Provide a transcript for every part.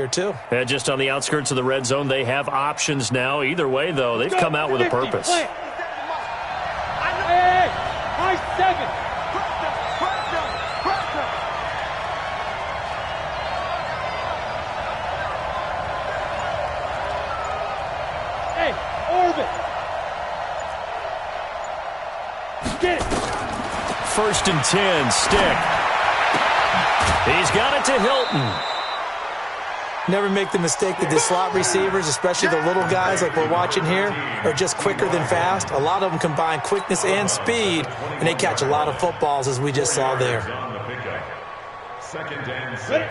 here, too. And just on the outskirts of the red zone, they have options now. Either way, though, they've come out with a purpose. Hey, high 7. Hey, orbit. Get it. 1st and 10, stick. He's got it to Hilton. Never make the mistake that the slot receivers, especially the little guys like we're watching here, are just quicker than fast. A lot of them combine quickness and speed, and they catch a lot of footballs, as we just saw there.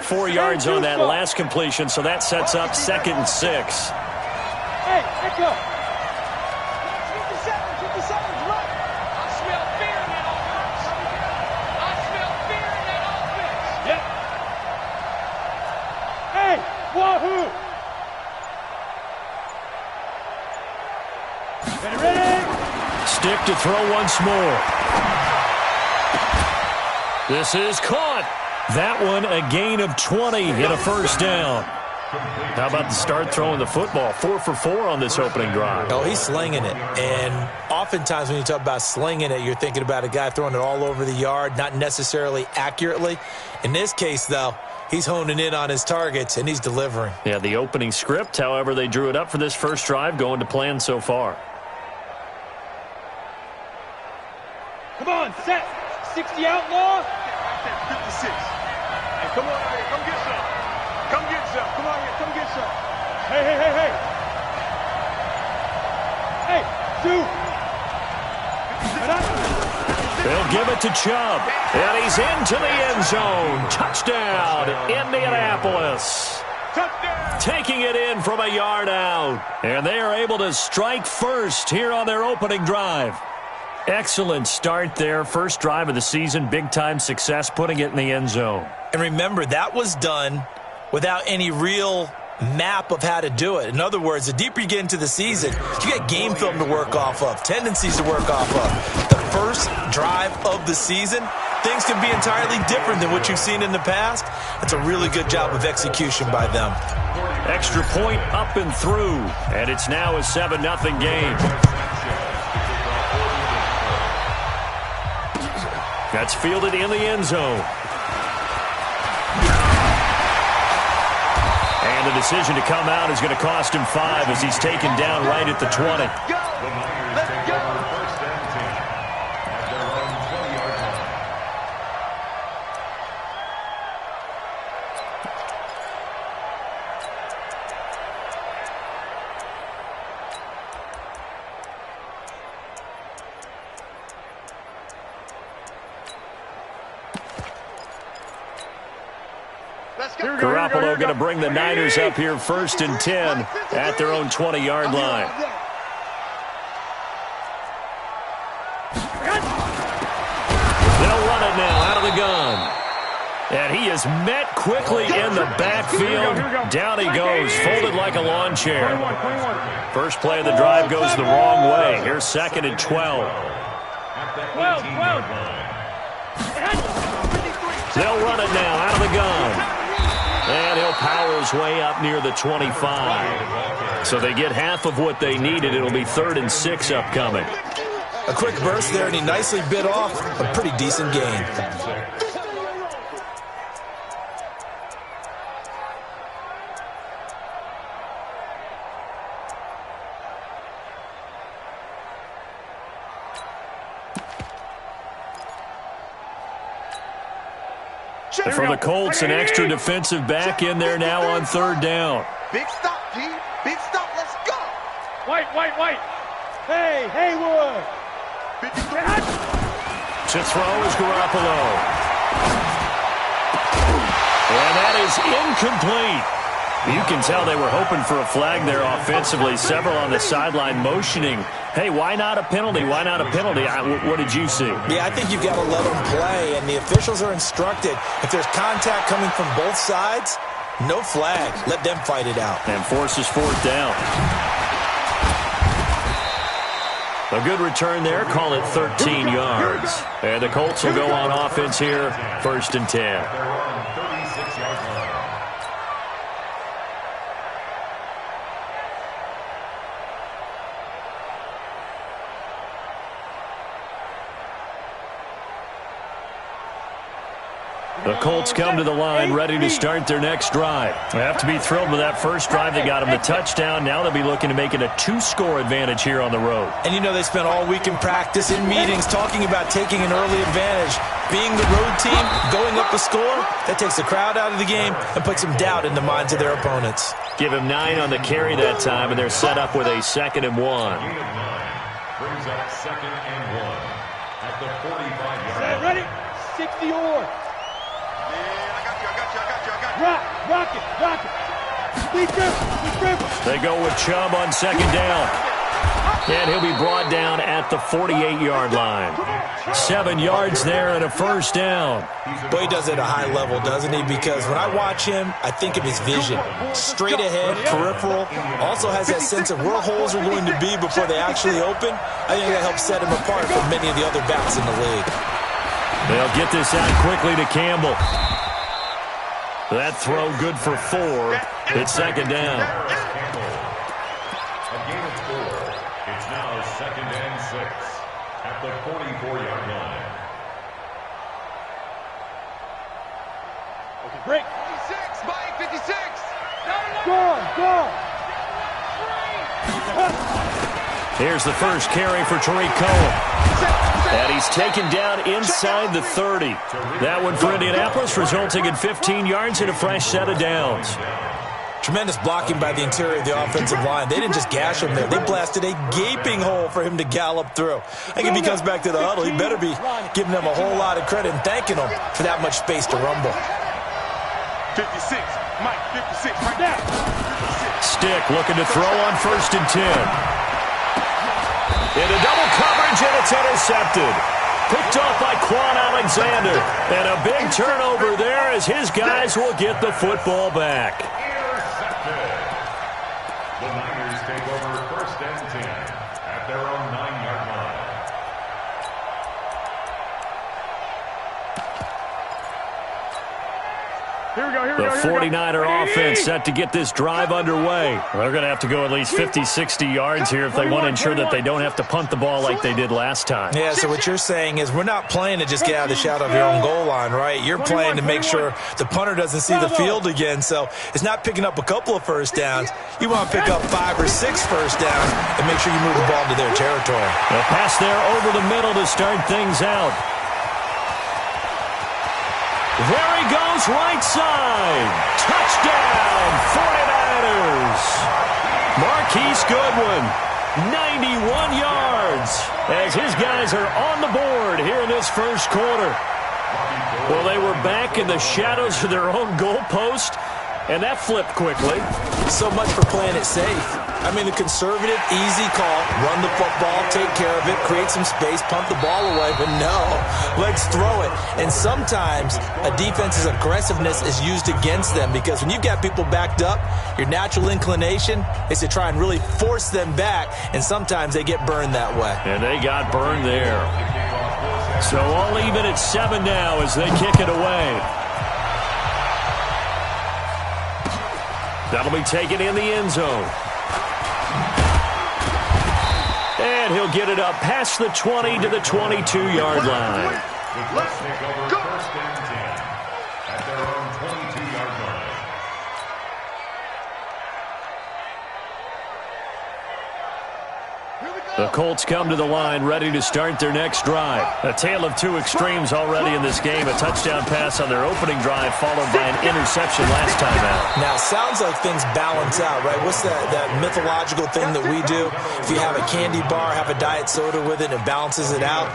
4 yards on that last completion, so that sets up 2nd and 6. Hey, echo. 57's right. I smell fear in that offense. I smell fear in that offense. Yep. Hey, wahoo. Ready? Stick to throw once more. This is caught. That one a gain of 20 and a 1st down. How about the start throwing the football? 4 for 4 on this opening drive. Oh, he's slinging it. And oftentimes when you talk about slinging it, you're thinking about a guy throwing it all over the yard, not necessarily accurately. In this case, though, he's honing in on his targets, and he's delivering. Yeah, the opening script, however, they drew it up for this first drive, going to plan so far. Come on, set. 60 outlaw. 56. Hey, come on out here. Come get some. Come get some. Come on here. Come get some. Hey, hey, hey, hey. Hey, shoot. They'll give it to Chubb. And he's into the end zone. Touchdown, Indianapolis. Touchdown. Taking it in from a yard out. And they are able to strike first here on their opening drive. Excellent start there. First drive of the season. Big-time success, putting it in the end zone. And remember, that was done without any real map of how to do it. In other words, the deeper you get into the season, you got game film to work off of, tendencies to work off of. The first drive of the season, things can be entirely different than what you've seen in the past. It's a really good job of execution by them. Extra point up and through. And it's now a 7-0 game. That's fielded in the end zone. And the decision to come out is going to cost him 5 as he's taken down right at the 20. Let's go. Garoppolo going to bring the Niners up here 1st and 10 at their own 20-yard line. They'll run it now out of the gun. And he is met quickly in the backfield. Down he goes, folded like a lawn chair. First play of the drive goes the wrong way. Here's 2nd and 12. They'll run it now out of the gun. And he'll power his way up near the 25. So they get half of what they needed. It'll be 3rd and 6 upcoming. A quick burst there, and he nicely bit off a pretty decent gain. For the Colts, an extra defensive back in there now on 3rd down. Big stop, G. Big stop. Let's go. White. Hey, Haywood. To throw is Garoppolo. And that is incomplete. You can tell they were hoping for a flag there offensively. Several on the sideline motioning. Hey, why not a penalty? Why not a penalty? What did you see? Yeah, I think you've got to let them play, and the officials are instructed. If there's contact coming from both sides, no flag. Let them fight it out. And forces 4th down. A good return there. Call it 13 yards. And the Colts will go on offense here. 1st and 10. The Colts come to the line ready to start their next drive. They have to be thrilled with that first drive. They got them the touchdown. Now they'll be looking to make it a 2-score advantage here on the road. And you know they spent all week in practice, in meetings, talking about taking an early advantage. Being the road team, going up a score, that takes the crowd out of the game and puts some doubt in the minds of their opponents. Give him 9 on the carry that time, and they're set up with a 2nd and 1. Brings up 2nd and 1 at the 45-yard line. Ready? 60 or. Rock it. They go with Chubb on 2nd down. And he'll be brought down at the 48-yard line. 7 yards there and a 1st down. Boy, he does it at a high level, doesn't he? Because when I watch him, I think of his vision. Straight ahead, peripheral. Also has that sense of where holes are going to be before they actually open. I think that helps set him apart from many of the other backs in the league. They'll get this out quickly to Campbell. That throw good for 4. It's 2nd down. A gain of 4. It's now 2nd and 6 at the 44-yard line. Okay, break. 56, Mike, 56. Go. Here's the first carry for Tariq Cohen. And he's taken down inside the 30. That one for Indianapolis, resulting in 15 yards and a fresh set of downs. Tremendous blocking by the interior of the offensive line. They didn't just gash him there. They blasted a gaping hole for him to gallop through. I think if he comes back to the huddle, he better be giving them a whole lot of credit and thanking them for that much space to rumble. 56, Mike, 56, right there. Stick looking to throw on 1st and 10. Into double coverage, and it's intercepted. Picked off by Quan Alexander. And a big turnover there as his guys will get the football back. Intercepted. The Niners take over 1st and 10 at their own 9-yard line. The 49er offense set to get this drive underway. They're going to have to go at least 50, 60 yards here if they want to ensure that they don't have to punt the ball like they did last time. Yeah, so what you're saying is we're not playing to just get out of the shadow of your own goal line, right? You're playing to make sure the punter doesn't see the field again. So it's not picking up a couple of 1st downs. You want to pick up 5 or 6 1st downs and make sure you move the ball into their territory. The pass there over the middle to start things out. There he goes, right side. Touchdown, 49ers. Marquise Goodwin, 91 yards, as his guys are on the board here in this first quarter. Well, they were back in the shadows of their own goalpost, and that flipped quickly. So much for playing it safe. I mean, the conservative, easy call, run the football, take care of it, create some space, punt the ball away, but no, let's throw it. And sometimes a defense's aggressiveness is used against them because when you've got people backed up, your natural inclination is to try and really force them back, and sometimes they get burned that way. And they got burned there. So all even at 7 now as they kick it away. That'll be taken in the end zone. And he'll get it up past the 20 to the 22-yard line. Let's take over 1st and 10 at their own 22-yard line. The Colts come to the line ready to start their next drive. A tale of 2 extremes already in this game. A touchdown pass on their opening drive followed by an interception last time out. Now, sounds like things balance out, right? What's that mythological thing that we do? If you have a candy bar, have a diet soda with it, it balances it out.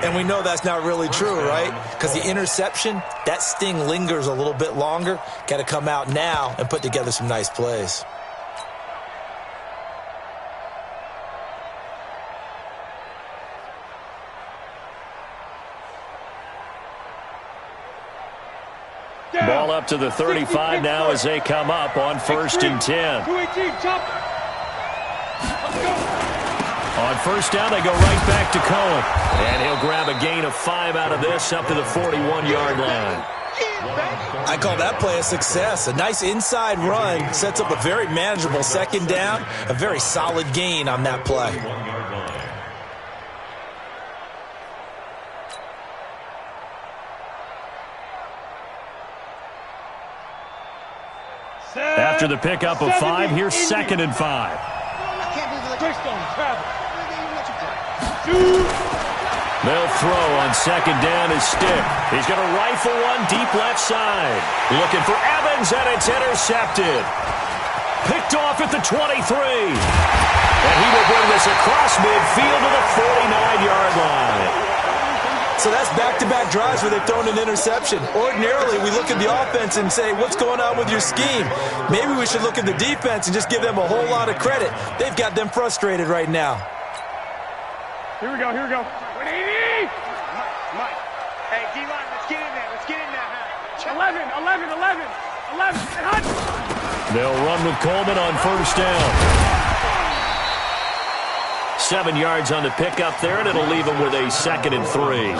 And we know that's not really true, right? Because the interception, that sting lingers a little bit longer. Got to come out now and put together some nice plays. Ball up to the 35 now as they come up on 1st and 10. On 1st down, they go right back to Cohen. And he'll grab a gain of 5 out of this up to the 41-yard line. I call that play a success. A nice inside run sets up a very manageable 2nd down. A very solid gain on that play. After the pickup of 5, here's 2nd and 5. They'll throw on 2nd down his stick. He's going to rifle one deep left side. Looking for Evans, and it's intercepted. Picked off at the 23. And he will bring this across midfield to the 49-yard line. So that's back-to-back drives where they've thrown an interception. Ordinarily, we look at the offense and say, what's going on with your scheme? Maybe we should look at the defense and just give them a whole lot of credit. They've got them frustrated right now. Here we go, here we go. Mike. Hey, D-line, let's get in there. Let's get in there. 11. They'll run with Coleman on 1st down. 7 yards on the pickup there, and it'll leave them with a 2nd and 3.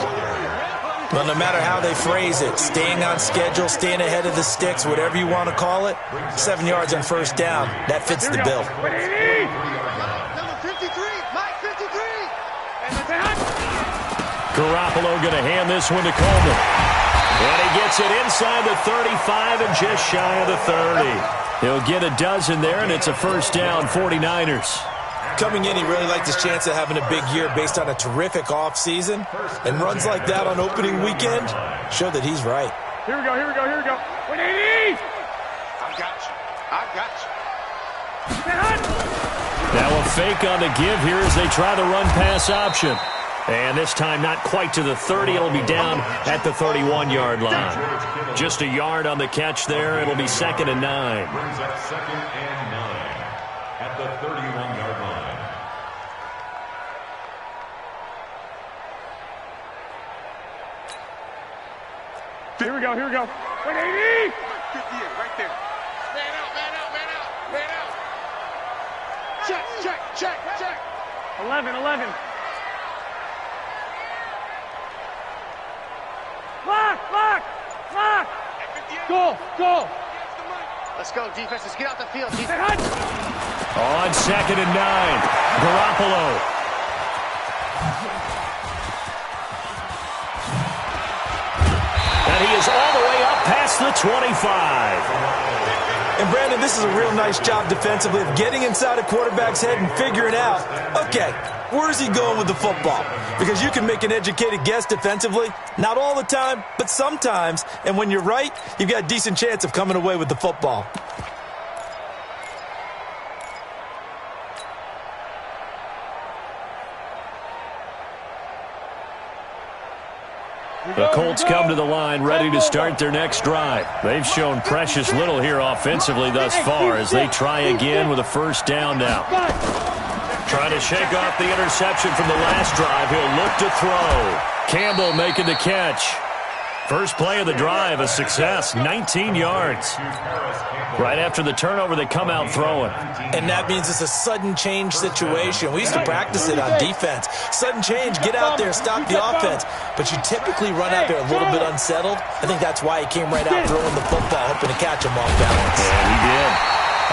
Well, no matter how they phrase it, staying on schedule, staying ahead of the sticks, whatever you want to call it, 7 yards on 1st down, that fits the bill. Number 53, Mike 53. Garoppolo going to hand this one to Coleman. And he gets it inside the 35 and just shy of the 30. He'll get a dozen there, and it's a 1st down, 49ers. Coming in, he really liked his chance of having a big year based on a terrific offseason. And runs like that on opening weekend show that he's right. Here we go. 180! I got you. Now a fake on the give here as they try the run-pass option. And this time not quite to the 30. It'll be down at the 31-yard line. Just a yard on the catch there. It'll be 2nd and 9. Brings up 2nd and 9 at the 31-yard line. Here we go. 180! 58, right there. Man out. Check. 11. Lock. Go. Let's go, defense. Let's get out the field. On 2nd and 9, Garoppolo. And he is all the way up past the 25. And, Brandon, this is a real nice job defensively of getting inside a quarterback's head and figuring out, okay, where's he going with the football? Because you can make an educated guess defensively. Not all the time, but sometimes. And when you're right, you've got a decent chance of coming away with the football. The Colts come to the line ready to start their next drive. They've shown precious little here offensively thus far as they try again with a 1st down now. Trying to shake off the interception from the last drive. He'll look to throw. Campbell making the catch. First play of the drive, a success, 19 yards. Right after the turnover, they come out throwing. And that means it's a sudden change situation. We used to practice it on defense. Sudden change, get out there, stop the offense. But you typically run out there a little bit unsettled. I think that's why he came right out throwing the football, hoping to catch him off balance. And he did.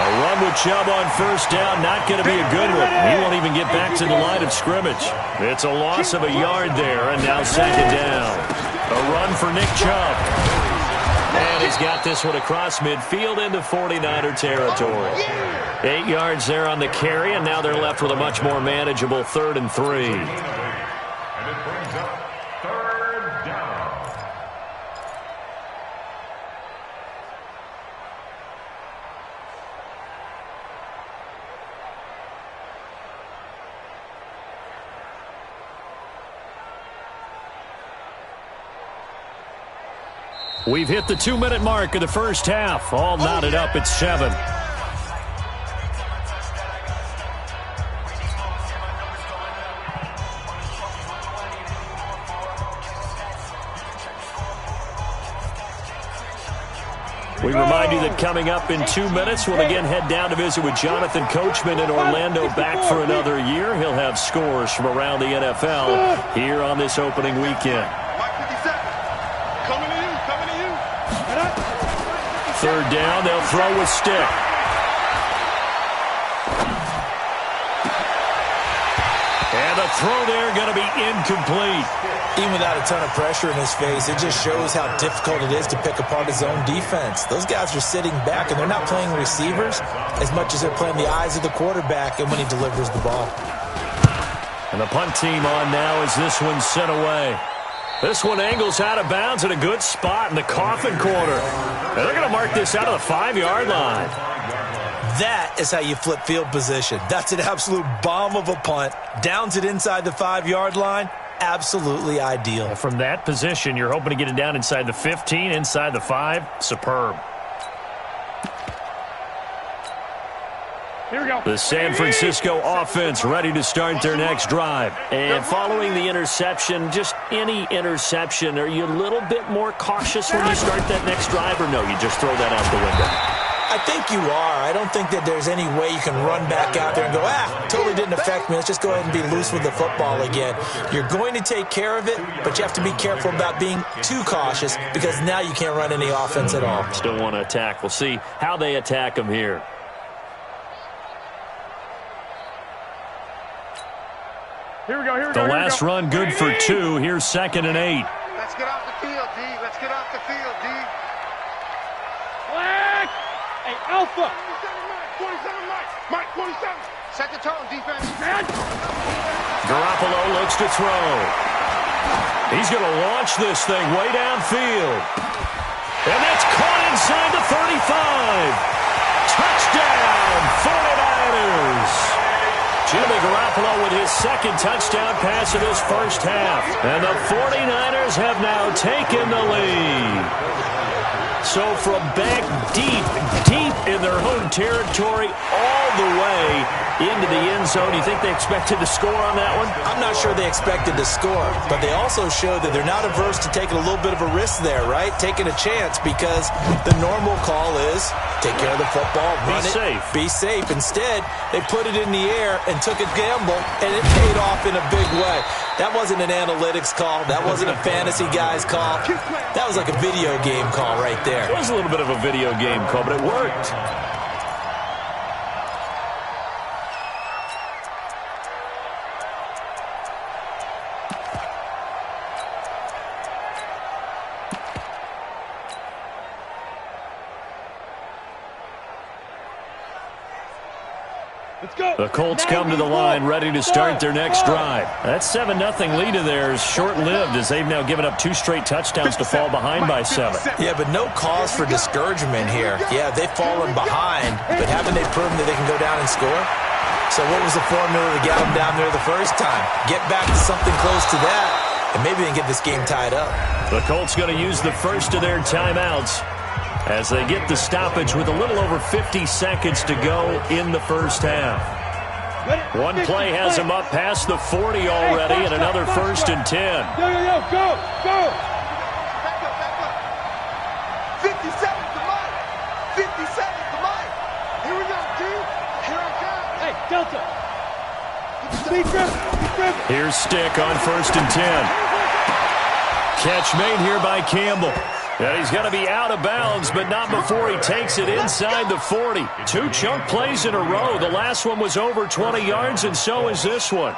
A run with Chubb on 1st down, not going to be a good one. He won't even get back to the line of scrimmage. It's a loss of a yard there, and now 2nd down. A run for Nick Chubb. And he's got this one across midfield into 49er territory. 8 yards there on the carry, and now they're left with a much more manageable 3rd and 3. And it brings up 3rd down. We've hit the 2-minute mark of the first half. All knotted up at 7. We remind you that coming up in 2 minutes, we'll again head down to visit with Jonathan Coachman in Orlando, back for another year. He'll have scores from around the NFL here on this opening weekend. Coming to you. 3rd down, they'll throw with stick. And And the throw there going to be incomplete. Even without a ton of pressure in his face, it just shows how difficult it is to pick apart his own defense. Those guys are sitting back, and they're not playing receivers as much as they're playing the eyes of the quarterback and when he delivers the ball. And the punt team on now as this one's sent away. This one angles out of bounds at a good spot in the coffin corner. And they're going to mark this out of the 5-yard line. That is how you flip field position. That's an absolute bomb of a punt. Downs it inside the 5-yard line. Absolutely ideal. From that position, you're hoping to get it down inside the 15, inside the 5. Superb. Here we go. The San Francisco offense ready to start their next drive. And following the interception, just any interception, are you a little bit more cautious when you start that next drive, or no, you just throw that out the window? I think you are. I don't think that there's any way you can run back out there and go, totally didn't affect me. Let's just go ahead and be loose with the football again. You're going to take care of it, but you have to be careful about being too cautious because now you can't run any offense at all. Still want to attack. We'll see how they attack them here. Here we go. The last run good for 2. Here's 2nd and 8. Let's get off the field, D. Let's get off the field, D. Flag! Hey, Alpha! 27 Mike, 27. Set the tone, defense. Garoppolo looks to throw. He's going to launch this thing way downfield. And that's caught inside the 35. Touchdown, 49ers. Jimmy Garoppolo with his 2nd touchdown pass of this first half. And the 49ers have now taken the lead. So from back deep in their home territory all the way into the end zone, you think they expected to score on that one? I'm not sure they expected to score, but they also showed that they're not averse to taking a little bit of a risk there, right? Taking a chance because the normal call is take care of the football, run it, be safe. Instead, they put it in the air and took a gamble, and it paid off in a big way. That wasn't an analytics call. That wasn't a fantasy guy's call. That was like a video game call right there. It was a little bit of a video game call, but it worked. The Colts come to the line ready to start their next drive. That 7-0 lead of theirs short-lived as they've now given up 2 straight touchdowns to fall behind by 7. Yeah, but no cause for discouragement here. Yeah, they've fallen behind, but haven't they proven that they can go down and score? So what was the formula to get them down there the first time? Get back to something close to that, and maybe they can get this game tied up. The Colts going to use the first of their timeouts as they get the stoppage with a little over 50 seconds to go in the first half. One play has him up past the 40 already, and another 1st and 10. Go! Back up. 50 seconds to Mike. 50 seconds to Mike. Here we go, D. Here I come. Hey, Delta! Speed grip! Here's Stick on 1st and 10. Catch made here by Campbell. And he's going to be out of bounds, but not before he takes it inside the 40. 2 chunk plays in a row. The last one was over 20 yards, and so is this one.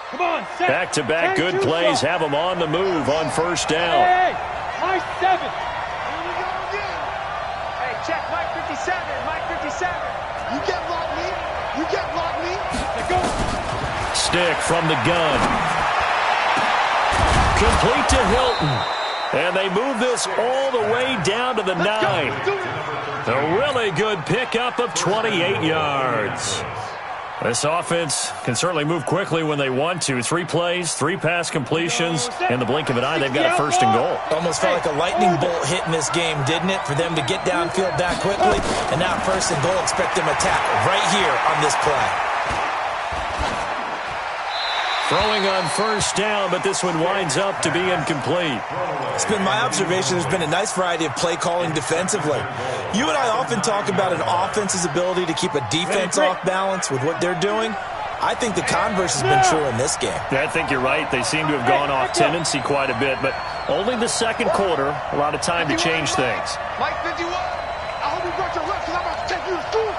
Come on, set. Back-to-back good plays have him on the move on 1st down. Hey, high 7. Here we go again. Hey, check Mike 57. Mike 57. You get block me. Let's go. Stick from the gun. Complete to Hilton. And they move this all the way down to the 9. A really good pickup of 28 yards. This offense can certainly move quickly when they want to. 3 plays, 3 pass completions. In the blink of an eye, they've got a 1st and goal. Almost felt like a lightning bolt hit in this game, didn't it? For them to get downfield that quickly. And now 1st and goal, expect them to tackle right here on this play. Throwing on 1st down, but this one winds up to be incomplete. It's been my observation there's been a nice variety of play calling defensively. You and I often talk about an offense's ability to keep a defense off balance with what they're doing. I think the converse has been true in this game. I think you're right. They seem to have gone off tendency quite a bit, but only the 2nd quarter, a lot of time to change things. Mike 51, I hope you brought your lunch because I'm about to take you to school.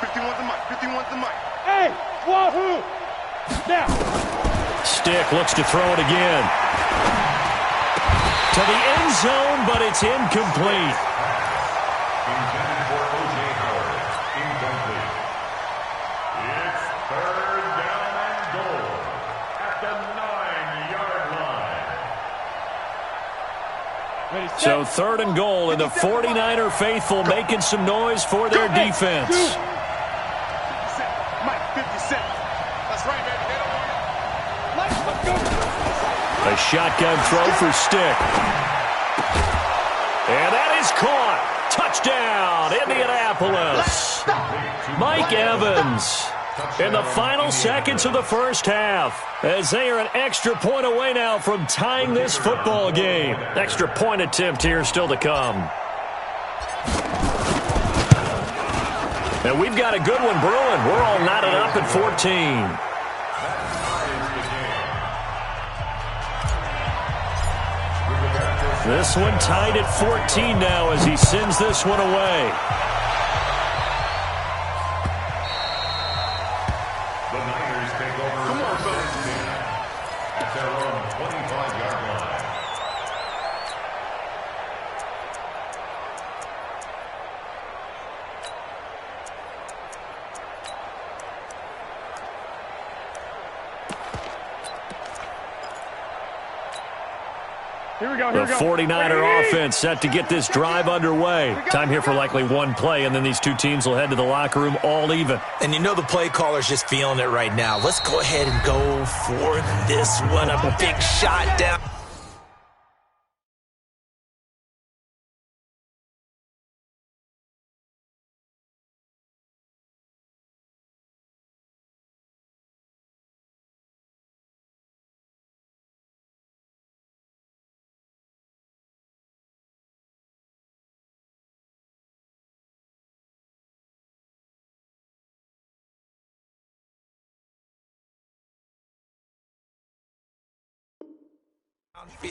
51 to Mike, 51 to Mike. Hey! Wahoo! Now. Stick looks to throw it again. To the end zone, but it's incomplete. Intended for O.J. Howard. Incomplete. It's third down and goal at the 9-yard line. Ready, set. So third and goal, and the 49er faithful making some noise for their defense. 50 Mike, 50 seconds. That's right, baby. They don't want it. Mike, let's go. A shotgun throw for Stick. And that is caught. Touchdown, Indianapolis. Mike Evans in the final seconds of the first half, as they are an extra point away now from tying this football game. Extra point attempt here still to come. And we've got a good one brewing. We're all knotted up at 14. This one tied at 14 now as he sends this one away. The Niners take over. Come on, fellas. At their own 25-yard line. Here we go, The 49er offense set to get this drive underway. Time here for likely one play, and then these two teams will head to the locker room all even. And you know the play caller's just feeling it right now. Let's go ahead and go for this one. A big shot down.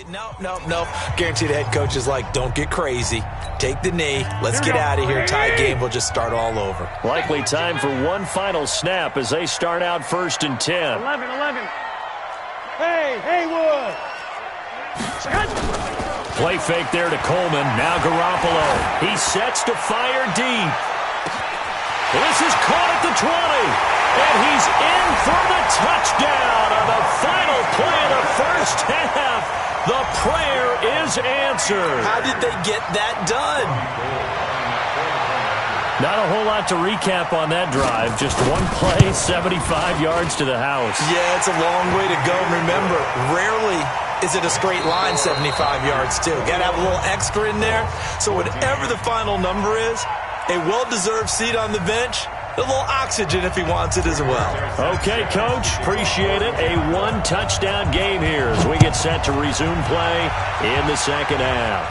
No. Guaranteed the head coach is like, don't get crazy. Take the knee. Let's get out of here. Tie game. We'll just start all over. Likely time for one final snap as they start out 1st and 10. 11. Hey, Haywood. Play fake there to Coleman. Now Garoppolo. He sets to fire deep. This is caught at the 20. And he's in for the touchdown on the final play of the first half. The prayer is answered. How did they get that done? Not a whole lot to recap on that drive. Just one play, 75 yards to the house. Yeah, it's a long way to go. Remember, rarely is it a straight line 75 yards, too. Got to have a little extra in there. So whatever the final number is, a well-deserved seat on the bench, a little oxygen if he wants it as well. Okay, Coach. Appreciate it. A one-touchdown game here as we get set to resume play in the second half.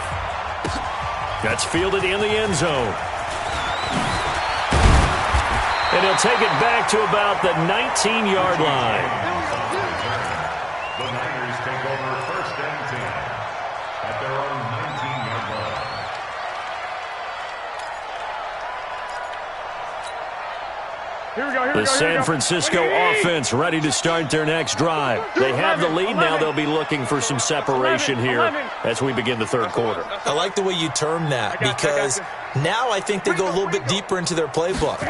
That's fielded in the end zone. And he'll take it back to about the 19-yard line. The Niners take over 1st and 10 at their own 19-yard line. The San Francisco offense ready to start their next drive. They have the lead now. They'll be looking for some separation here as we begin the third quarter. I like the way you term that because now I think they go a little bit deeper into their playbook.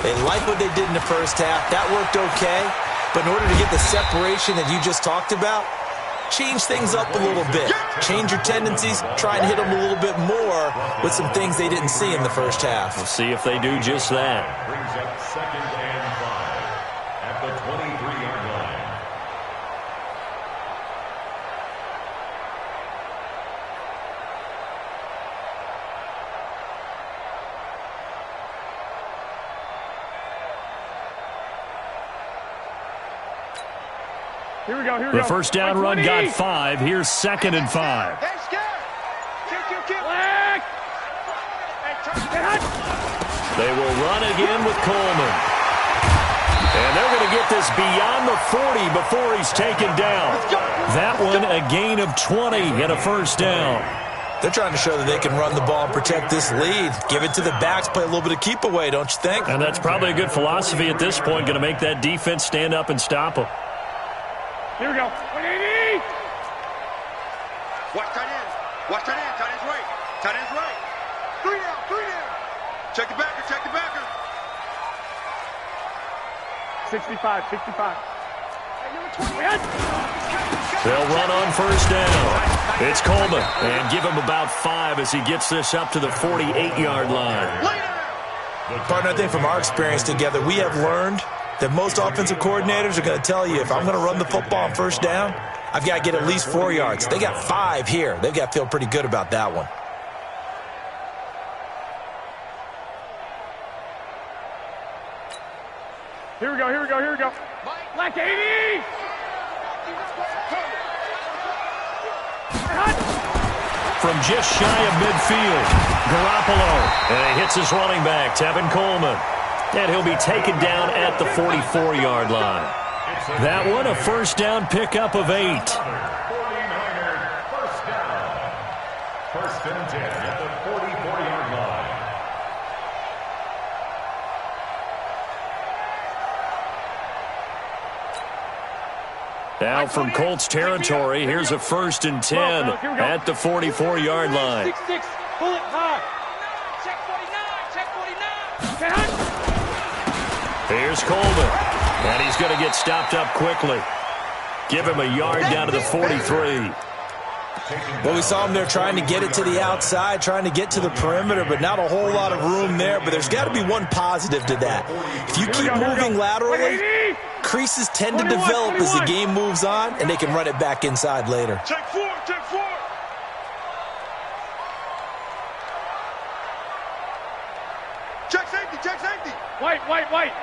They like what they did in the first half. That worked okay. But in order to get the separation that you just talked about, change things up a little bit. Change your tendencies. Try and hit them a little bit more with some things they didn't see in the first half. We'll see if they do just that. Brings up 2nd and 5 at the 23-yard line. Here we go. The first down run got 5. Here's 2nd and 5. Hey, Scott. Kill. Black. They will run again with Coleman. And they're going to get this beyond the 40 before he's taken down. That one a gain of 20 and a first down. They're trying to show that they can run the ball and protect this lead. Give it to the backs, play a little bit of keep away, don't you think? And that's probably a good philosophy at this point, going to make that defense stand up and stop them. Here we go. 180. Watch tight end. Watch tight end. Tight end's right. Tight end's right. 3 down. 3 down. Check the backer. Check the backer. 65. 65. They'll run on first down. It's Coleman, and give him about 5 as he gets this up to the 48-yard line. Partner, I think from our experience together, we have learned that most offensive coordinators are going to tell you, if I'm going to run the football on first down, I've got to get at least 4 yards. They got 5 here. They've got to feel pretty good about that one. Here we go. Here we go. Here we go. Black 80. From just shy of midfield, Garoppolo. And he hits his running back, Tevin Coleman. And he'll be taken down at the 44-yard line. That one, a first down pickup of 8. 49er, first down. First and 10 at the 44-yard line. Now from Colts territory, here's a first and 10 at the 44-yard line. 6-6. Pull it high. Check 49. Check 49. Here's Coleman, and he's going to get stopped up quickly. Give him a yard down to the 43. Well, we saw him there trying to get it to the outside, trying to get to the perimeter, but not a whole lot of room there. But there's got to be one positive to that. If you keep moving laterally, creases tend to develop as the game moves on, and they can run it back inside later. Check 4. Check 4. Check safety. Check safety. White.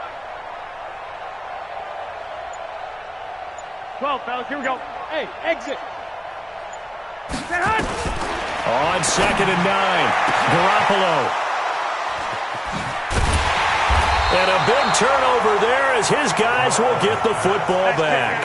12, fellas. Here we go. Hey, exit. On second and 9, Garoppolo. And a big turnover there as his guys will get the football back.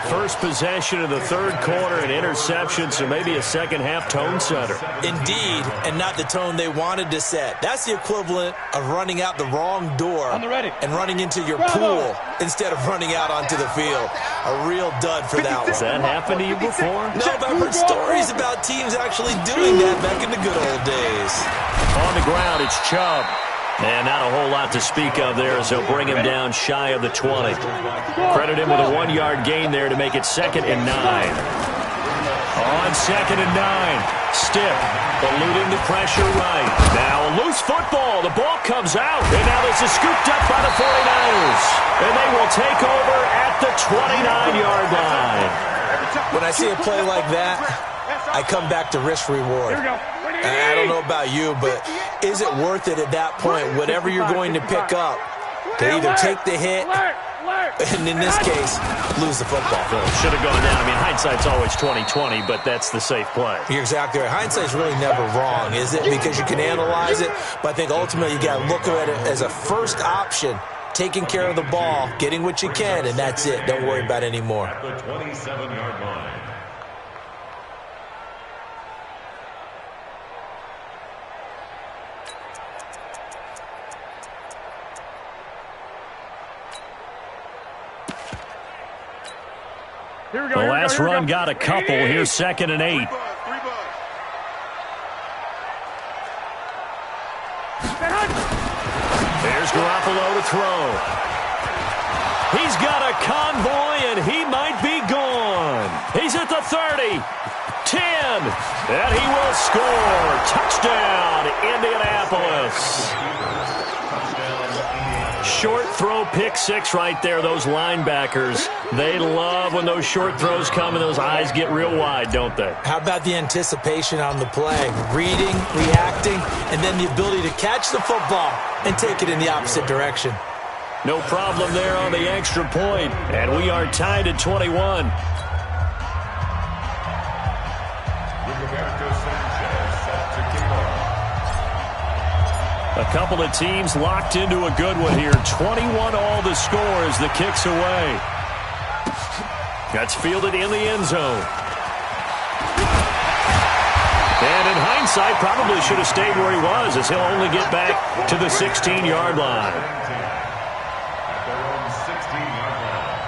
First possession of the third quarter, an interception, so maybe a second-half tone setter. Indeed, and not the tone they wanted to set. That's the equivalent of running out the wrong door and running into your pool instead of running out onto the field. A real dud for that one. Has that happened to you before? No, but I've heard stories about teams actually doing that back in the good old days. On the ground, it's Chubb. And not a whole lot to speak of there as they'll bring him down shy of the 20. Credit him with a 1-yard gain there to make it second and 9. On second and 9, Stiff eluding the pressure right. Now a loose football. The ball comes out. And now this is scooped up by the 49ers. And they will take over at the 29-yard line. When I see a play like that, I come back to risk-reward. I don't know about you, but is it worth it at that point, whatever you're going to pick up, to either take the hit and, in this case, lose the football? Should have gone down. I mean, hindsight's always 20/20, but that's the safe play. You're exactly right. Hindsight's really never wrong, is it? Because you can analyze it, but I think ultimately you got to look at it as a first option, taking care of the ball, getting what you can, and that's it. Don't worry about it anymore. At the 27-yard line. Here we go. The last run got a couple. Here's second and 8. Three There's Garoppolo to throw. He's got a convoy, and he might be gone. He's at the 30, 10, and he will score. Touchdown, Indianapolis. Short throw, pick six right there. Those linebackers, they love when those short throws come and those eyes get real wide, don't they? How about the anticipation on the play? Reading, reacting, and then the ability to catch the football and take it in the opposite direction. No problem there on the extra point, and we are tied at 21. A couple of teams locked into a good one here. 21 all the score as the kick's away. That's fielded in the end zone. And in hindsight, probably should have stayed where he was, as he'll only get back to the 16-yard line. At their own 16-yard line.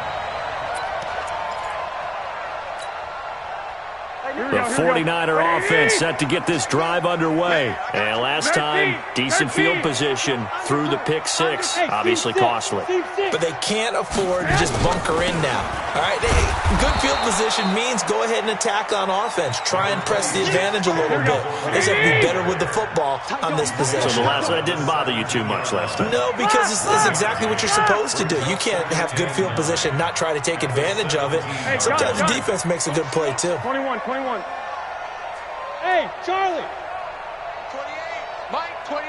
The 49er offense set to get this drive underway. And last time, decent field position through the pick six. Obviously costly. But they can't afford to just bunker in now. All right, good field position means go ahead and attack on offense. Try and press the advantage a little bit. They just have to be better with the football on this possession. So that didn't bother you too much last time? No, because it's exactly what you're supposed to do. You can't have good field position, not try to take advantage of it. Sometimes the defense makes a good play, too. 21. Hey, Charlie. 28. Mike, 28.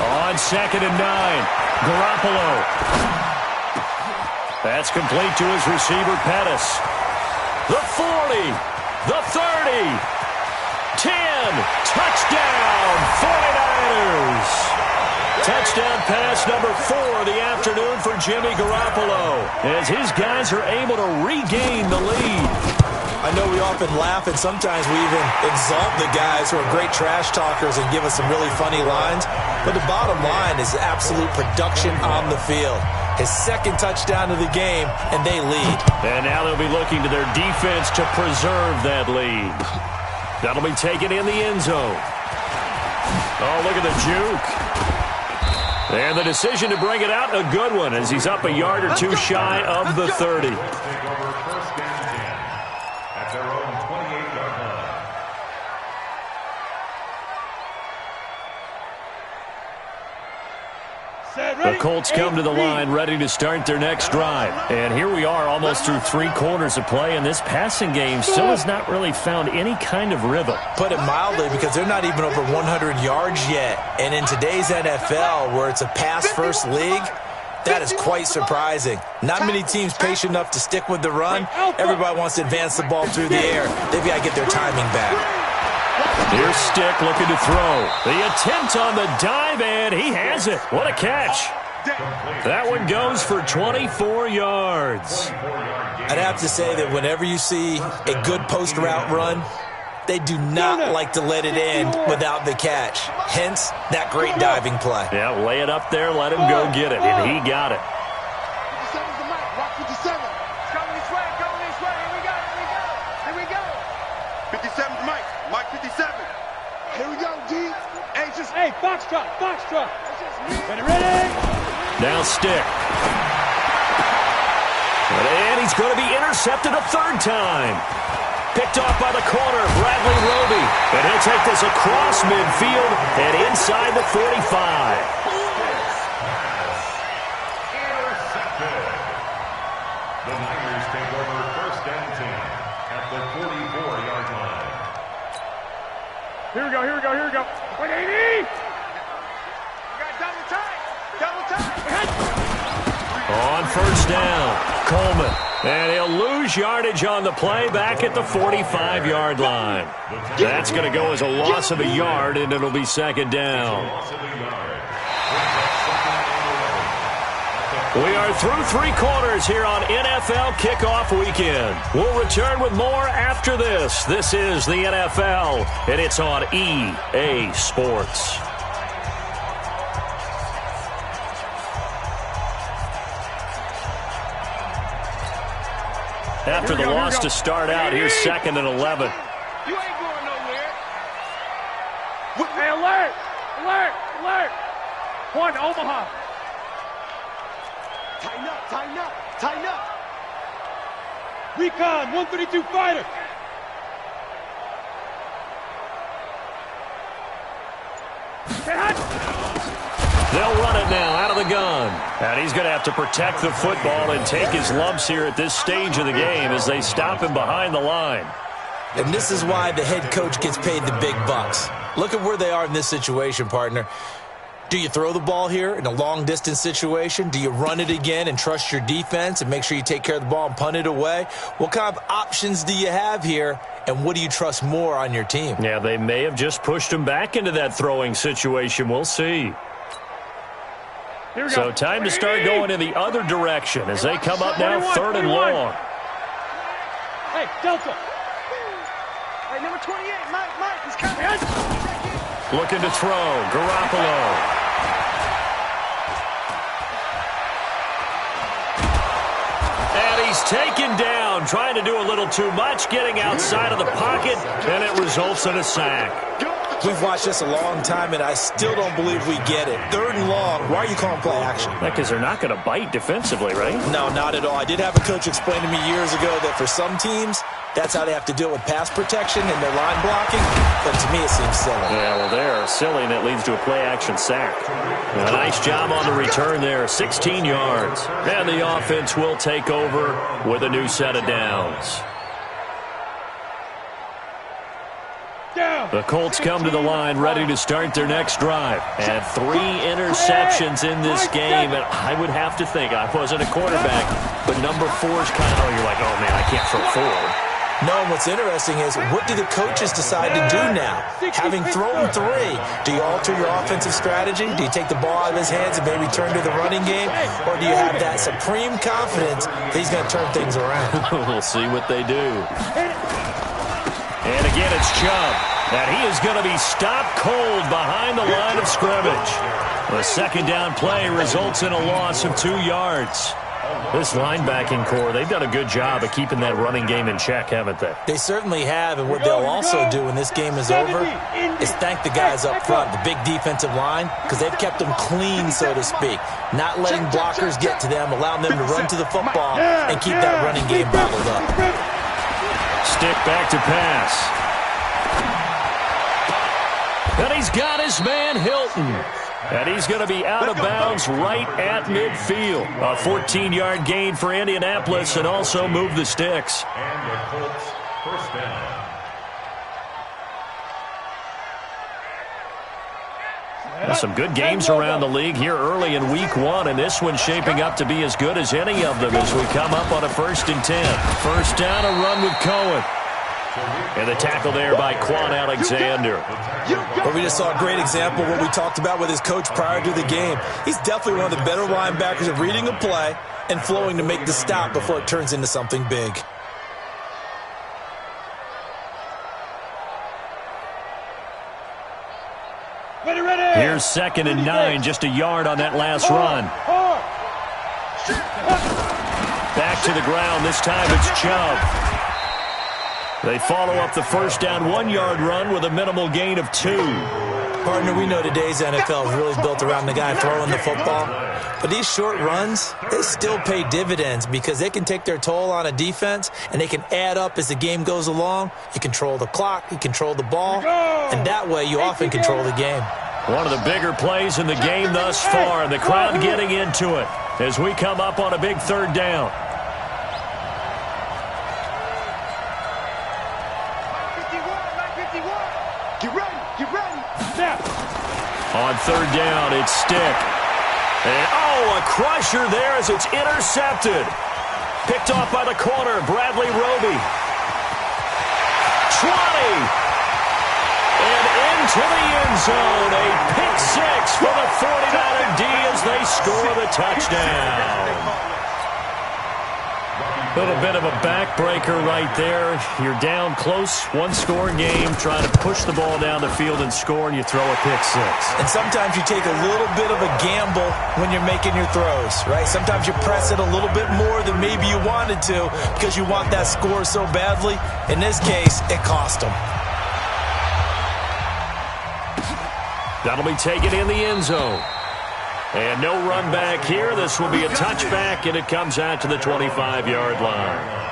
On 2nd and 9, Garoppolo. That's complete to his receiver, Pettis. The 40, the 30, 10, touchdown, 49ers. Touchdown pass number 4 of the afternoon for Jimmy Garoppolo, as his guys are able to regain the lead. I know we often laugh, and sometimes we even exalt the guys who are great trash talkers and give us some really funny lines. But the bottom line is absolute production on the field. His second touchdown of the game, and they lead. And now they'll be looking to their defense to preserve that lead. That'll be taken in the end zone. Oh, look at the juke. And the decision to bring it out, a good one, as he's up a yard or two shy of the 30. Take over first and 10 at their own 28-yard line. The Colts come to the line ready to start their next drive. And here we are almost through 3 quarters of play, and this passing game still has not really found any kind of rhythm. Put it mildly, because they're not even over 100 yards yet. And in today's NFL, where it's a pass-first league, that is quite surprising. Not many teams patient enough to stick with the run. Everybody wants to advance the ball through the air. They've got to get their timing back. Here's Stick looking to throw. The attempt on the dive, and he has it. What a catch. That one goes for 24 yards. I'd have to say that whenever you see a good post route run, they do not like to let it end without the catch. Hence, that great diving play. Yeah, lay it up there, let him go get it, and he got it. 57's the mic. Rock 57. It's coming this way. Here we go. 57's the mic. Mike 57. Here we go, D. Hey, Foxtrot. Ready? Now Stick. And he's going to be intercepted a 3rd time. Picked off by the corner, Bradley Roby. And he'll take this across midfield and inside the 45. Intercepted. The Niners take over first and 10 at the 44-yard line. Here we go. 180. Double time. On 1st down, Coleman. And he'll lose yardage on the play back at the 45-yard line. That's going to go as a loss of a yard, and it'll be 2nd down. We are through 3 quarters here on NFL Kickoff Weekend. We'll return with more after this. This is the NFL, and it's on EA Sports. After the loss to start out, here's 2nd and 11. You ain't going nowhere. Hey, alert. 1, Omaha. Tighten up. Recon, 132 fighter. They'll run it now out of the gun. And he's going to have to protect the football and take his lumps here at this stage of the game as they stop him behind the line. And this is why the head coach gets paid the big bucks. Look at where they are in this situation, partner. Do you throw the ball here in a long-distance situation? Do you run it again and trust your defense and make sure you take care of the ball and punt it away? What kind of options do you have here, and what do you trust more on your team? Yeah, they may have just pushed him back into that throwing situation. We'll see. So time to start going in the other direction as they come up now 3rd and long. Hey, Delta. Hey, Hey, number 28, Mike, he's coming. Looking to throw. Garoppolo. And he's taken down, trying to do a little too much, getting outside of the pocket, and it results in a sack. We've watched this a long time, and I still don't believe we get it. 3rd and long. Why are you calling play action? Because they're not going to bite defensively, right? No, not at all. I did have a coach explain to me years ago that for some teams, that's how they have to deal with pass protection and their line blocking. But to me, it seems silly. Yeah, well, they're silly, and it leads to a play-action sack. A nice job on the return there, 16 yards. And the offense will take over with a new set of downs. The Colts come to the line ready to start their next drive. And 3 interceptions in this game. And I would have to think, I wasn't a quarterback, but number 4 is kind of, you're like, oh, man, I can't throw 4. No, what's interesting is, what do the coaches decide to do now? Having thrown 3, do you alter your offensive strategy? Do you take the ball out of his hands and maybe turn to the running game? Or do you have that supreme confidence that he's going to turn things around? We'll see what they do. And again, it's Chubb. And he is going to be stopped cold behind the line of scrimmage. The second down play results in a loss of 2 yards. This linebacking core, they've done a good job of keeping that running game in check, haven't they? They certainly have, and what they'll also do when this game is over is thank the guys up front, the big defensive line, because they've kept them clean, so to speak. Not letting blockers get to them, allowing them to run to the football and keep that running game bottled up. Stick back to pass. And he's got his man Hilton. And he's going to be out of bounds right at midfield. A 14-yard gain for Indianapolis, and also move the sticks. And the Colts first down. Some good games around the league here early in week 1, and this one's shaping up to be as good as any of them as we come up on a 1st and 10. First down, a run with Cohen. And the tackle there by Quan Alexander. Well, we just saw a great example of what we talked about with his coach prior to the game. He's definitely one of the better linebackers at reading a play and flowing to make the stop before it turns into something big. Here's 2nd and 9, just a yard on that last run. Back to the ground, this time it's Chubb. They follow up the first down 1-yard run with a minimal gain of 2. Partner, we know today's NFL is really built around the guy throwing the football. But these short runs, they still pay dividends because they can take their toll on a defense and they can add up as the game goes along. You control the clock, you control the ball, and that way you often control the game. One of the bigger plays in the game thus far, and the crowd getting into it as we come up on a big 3rd down. On 3rd down, it's Stick. And, a crusher there as it's intercepted. Picked off by the corner, Bradley Roby. 20. And into the end zone. A pick 6 for the 49er D as they score the touchdown. A little bit of a backbreaker right there. You're down close, 1-score game, trying to push the ball down the field and score, and you throw a pick 6. And sometimes you take a little bit of a gamble when you're making your throws, right? Sometimes you press it a little bit more than maybe you wanted to because you want that score so badly. In this case, it cost them. That'll be taken in the end zone. And no run back here. This will be a touchback, and it comes out to the 25-yard line.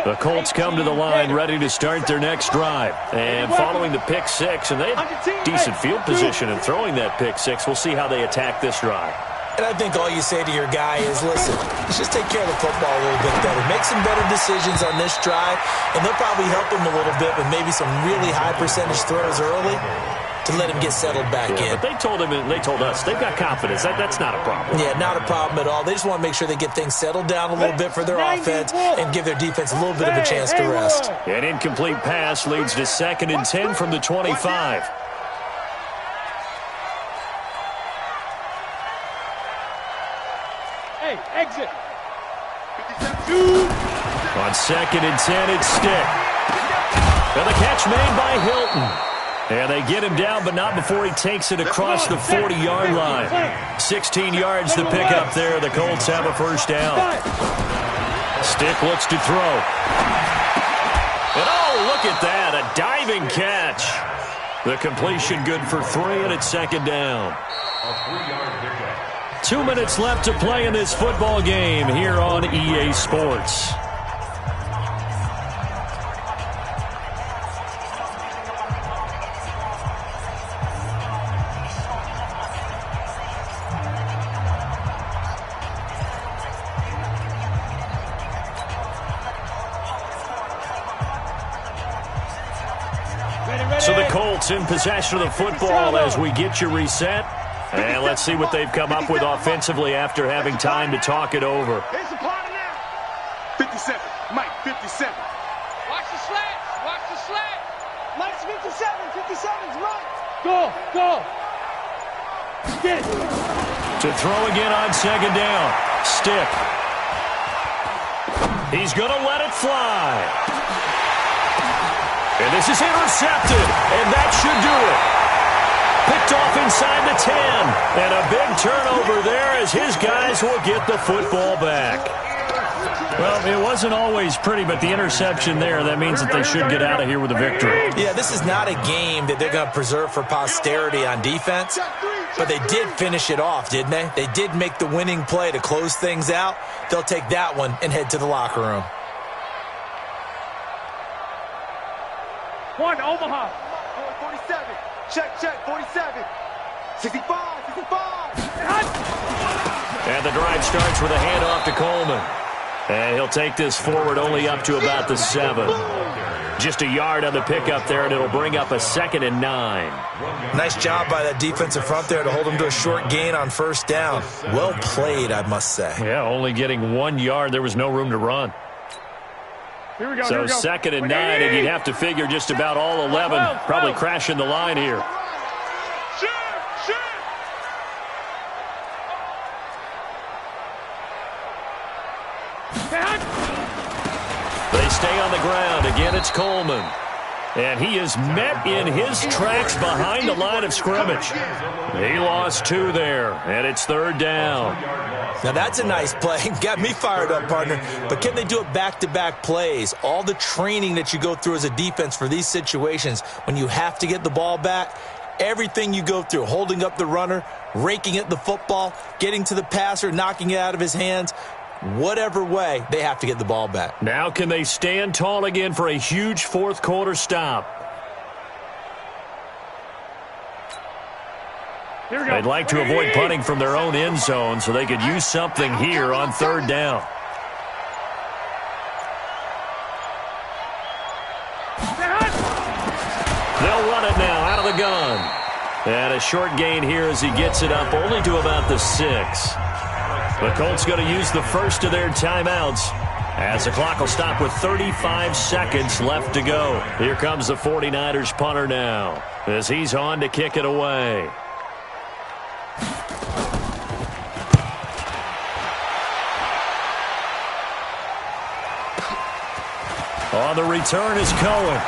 The Colts come to the line ready to start their next drive. And following the pick 6, and they have decent field position in throwing that pick 6. We'll see how they attack this drive. And I think all you say to your guy is, listen, let's just take care of the football a little bit better. Make some better decisions on this drive, and they'll probably help him a little bit with maybe some really high percentage throws early to let him get settled back in. But they told him, and they told us, they've got confidence. That's not a problem. Yeah, not a problem at all. They just want to make sure they get things settled down a little bit for their offense and give their defense a little bit of a chance to rest. An incomplete pass leads to 2nd and 10 from the 25. Hey, exit. On 2nd and 10, it's Stick. And the catch made by Hilton. And they get him down, but not before he takes it across the 40-yard line. 16 yards to pick up there. The Colts have a first down. Stick looks to throw. And oh, look at that, a diving catch. The completion good for 3, and it's 2nd down. 2 minutes left to play in this football game here on EA Sports. So the Colts in possession of the football as we get you reset. And let's see what they've come up with offensively after having time to talk it over. 57. Mike, 57. Watch the slats. Watch the slats. Mike's 57. 57's Mike. Go. Get it. To throw again on 2nd down. Stick. He's going to let it fly. And this is intercepted. And that should do it. Picked off inside the 10. And a big turnover there as his guys will get the football back. Well, it wasn't always pretty, but the interception there, that means that they should get out of here with a victory. Yeah, this is not a game that they're going to preserve for posterity on defense, but they did finish it off, didn't they? They did make the winning play to close things out. They'll take that one and head to the locker room. One, Omaha. 47. Check, 47. 65. And the drive starts with a handoff to Coleman. And he'll take this forward only up to about the 7. Just a yard on the pickup there, and it'll bring up a 2nd and 9. Nice job by that defensive front there to hold him to a short gain on first down. Well played, I must say. Yeah, only getting 1 yard. There was no room to run. Here we go. So 2nd and 9, and you'd have to figure just about all 11 probably crashing the line here. They stay on the ground. Again, it's Coleman. And he is met in his tracks behind the line of scrimmage. He lost 2 there, and it's 3rd down. Now, that's a nice play. Got me fired up, partner. But can they do it back-to-back plays? All the training that you go through as a defense for these situations, when you have to get the ball back, everything you go through, holding up the runner, raking at the football, getting to the passer, knocking it out of his hands, whatever way, they have to get the ball back. Now can they stand tall again for a huge 4th quarter stop? They'd like to avoid punting from their own end zone so they could use something here on 3rd down. They'll run it now out of the gun. And a short gain here as he gets it up only to about the 6. The Colts going to use the first of their timeouts as the clock will stop with 35 seconds left to go. Here comes the 49ers punter now as he's on to kick it away. On the return is Cohen.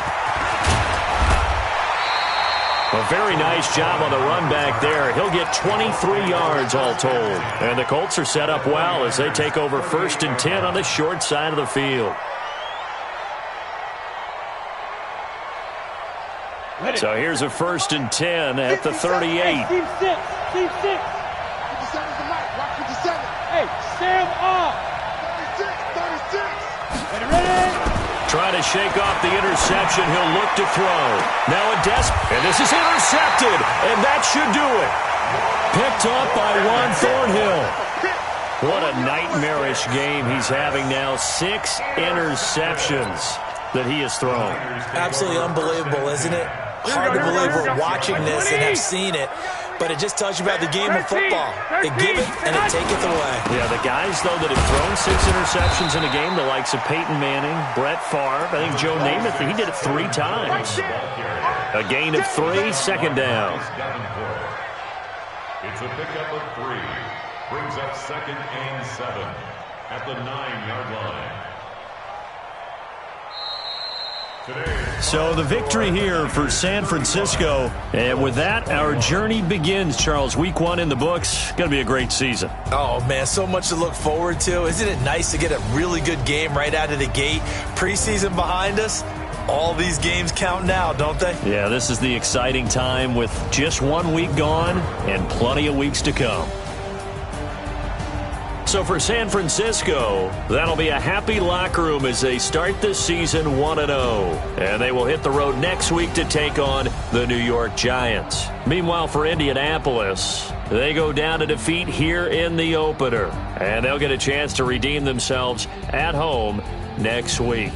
A very nice job on the run back there. He'll get 23 yards all told. And the Colts are set up well as they take over 1st and 10 on the short side of the field. So here's a 1st and 10 at the 38. Team 6. Team 6. 57's the Mike. Rock 57. Hey, Sam off. 36. Ready? Trying to shake off the interception. He'll look to throw. Now a and this is intercepted, and that should do it. Pick picked up by Juan Thornhill. What a nightmarish game he's having now. 6 interceptions that he has thrown. Absolutely unbelievable, isn't it? Hard to believe we're watching this and have seen it, but it just tells you about the game of football. They give it and it taketh away. Yeah, the guys, though, that have thrown 6 interceptions in a game, the likes of Peyton Manning, Brett Favre, I think Joe Namath, he did it 3 times. A gain of 3, second down. It's a pickup of 3. Brings up 2nd and 7 at the 9-yard line. So the victory here for San Francisco. And with that, our journey begins, Charles. Week 1 in the books. Going to be a great season. Oh, man, so much to look forward to. Isn't it nice to get a really good game right out of the gate? Preseason behind us. All these games count now, don't they? Yeah, this is the exciting time with just 1 week gone and plenty of weeks to come. So for San Francisco, that'll be a happy locker room as they start this season 1-0. And they will hit the road next week to take on the New York Giants. Meanwhile, for Indianapolis, they go down to defeat here in the opener. And they'll get a chance to redeem themselves at home next week.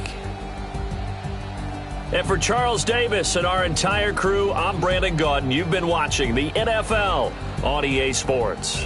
And for Charles Davis and our entire crew, I'm Brandon Gaudin. You've been watching the NFL on EA Sports.